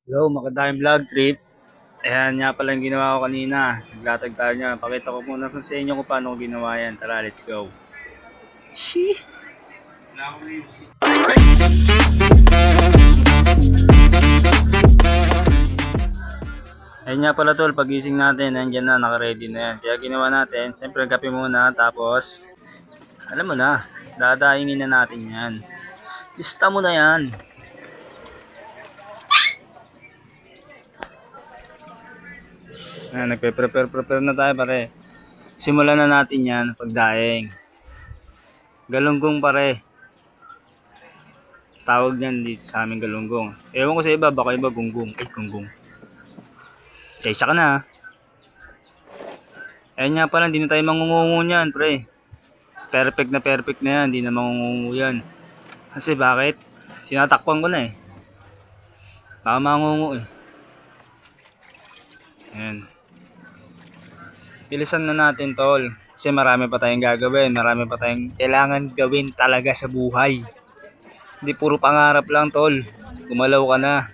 Hello, magandang vlog trip. Ayan nga pala yung ginawa ko kanina. Naglatag tayo niya. Pakita ko muna sa inyo kung paano ko ginawa yan. Tara, let's go. Sheesh! Ayan nga pala tol, pagising natin, nandiyan na, naka-ready na yan. Kaya ginawa natin, siyempre kape muna, tapos, alam mo na, dadaingin na natin yan. Lista mo na yan. Ayan, nagpe-prepare na tayo pare. Simulan na natin yan, pagdaing. Galunggong pare. Tawag niyan dito sa amin galunggong. Ewan ko sa iba, baka iba gunggong. Ay, gunggong. Sensya ka na. Ayan nga pala, hindi na tayo mangungungo niyan, pre. Perfect na yan, hindi na mangungungo yan. Kasi bakit? Tinatakpan ko na eh. Baka mangungo eh. Ayan. Bilisan na natin tol. Kasi marami pa tayong gagawin. Marami pa tayong kailangan gawin talaga sa buhay. Hindi puro pangarap lang tol. Gumalaw ka na.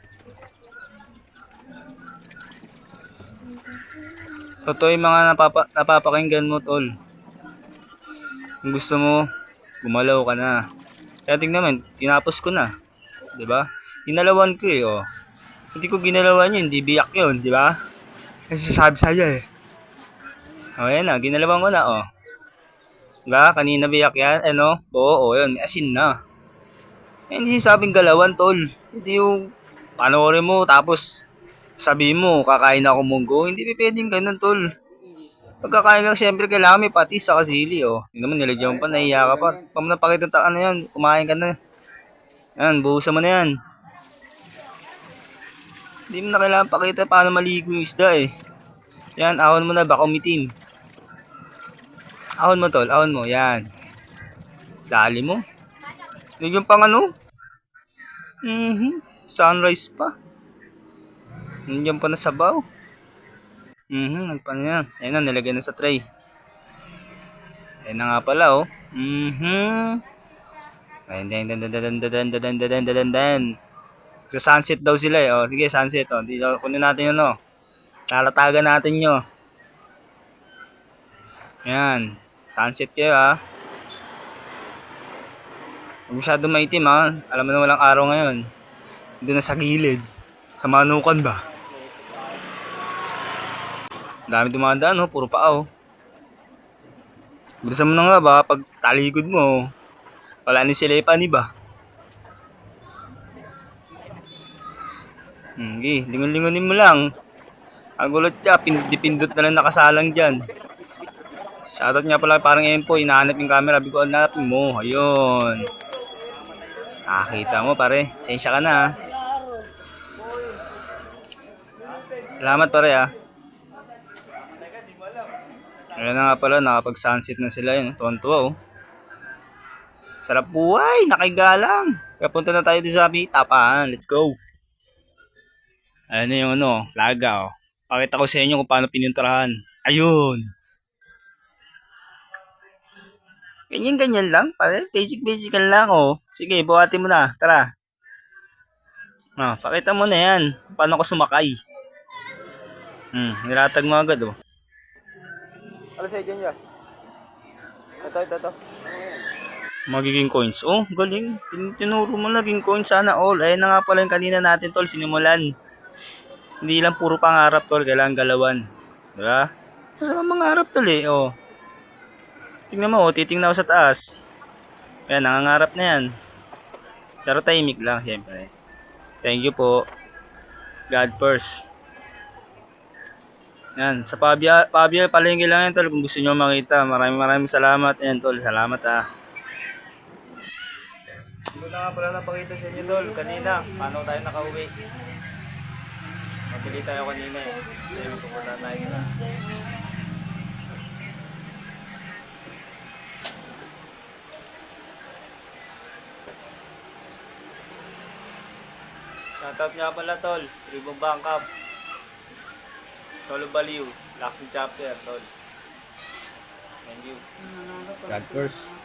Totoo yung mga napapakinggan mo tol. Kung gusto mo, gumalaw ka na. Kaya tingnan mo, tinapos ko na. 'Di ba? Ginalawan ko eh, oh. Hindi ko ginalawan yun, hindi biyak yun, 'di ba? Kasi sabi sa'yo eh. Oh, yan na, ginalawan ko na, oh. 'Di ba? Kanina biyak yan, ano? Oo, yun, may asin na. Eh, hindi sabing galawan, tol. Hindi yung panoorin mo, tapos sabi mo, kakain ako munggo. Hindi pwedeng ganun, tol. Pagkakain lang, syempre, kailangan may patis sa kasili, oh. Hindi naman, nilagyan mo pa, nahiya ka pa. Pag napakita ano yan, kumain ka na. Yan, buhusan mo na yan. Hindi mo na kailangan pakita paano maligo yung isda, eh. Yan, ahon mo na, baka umitim. Ahon mo, tol, ahon mo, yan. Dali mo. Yung pang ano? Sunrise pa. Nandiyan pa na sabaw. Nagpan yan. Ayun na, nilagay na sa tray. Ayun na nga pala, oh. Ayun, dan. Sa sunset daw sila, eh. Oh, sige, sunset, oh. Dito, kunin natin yun, oh. Lalatagan natin nyo. Ayan. Sunset kayo, ha. Huwag masyado maitim, ha. Alam mo na walang araw ngayon. Doon na sa gilid. Sa manukan ba? Dami dumadaan, no? Puro paa, oh. Bilisan mo na nga ba, pag talikod mo, wala ni sila pa ni ba? Okay, lingon-lingonin mo lang. Ang gulot siya, pindot na lang nakasalang dyan. Shoutout nga pala parang Empo, hinahanap yung camera, sabi ko, hanapin mo, ayun. Nakakita mo pare, sensya ka na ha. Salamat pare ha. Ayun na nga pala, nakapag-sunset na sila yun, tuwan-tuwa oh. Sarap buhay, nakigalang. Kaya punta na tayo dito sa Tapaan, let's go. Ayun na yung ano, laga oh. Pakita ko sa inyo kung paano pininturahan. Ayun. Ganyan lang, pare. Basic lang oh. Sige, buhatin mo na. Tara. Ah, pakita mo na yan. Paano ko sumakay. Nilatag mo agad oh. Ano sa dyan? Ito. Magiging coins. Oh, galing. Tinuro mo naging coins sana all. Ayun na nga pala yung kanina natin tol, sinimulan. Hindi lang puro pangarap tol, kailangan galawan. Diba? Masama mangarap tol eh, oh. Tingnan mo, oh, titingnan ako sa taas. Ayan, nangangarap na yan. Pero tahimik lang, siyempre. Thank you po. God first. Yan, sa Pabia palengke lang yan tol kung gusto nyo makita. Maraming salamat. Ayan tol, salamat ah. Hindi ko na nga pala napakita sa inyo tol kanina. Paano tayo nakauwi? Mabili tayo kanina eh. Kasi pupunta tayo na. Shoutout nga pala tol. Ribong Bangkap. Solo Baliw. Laxing chapter tol. Thank you. God first.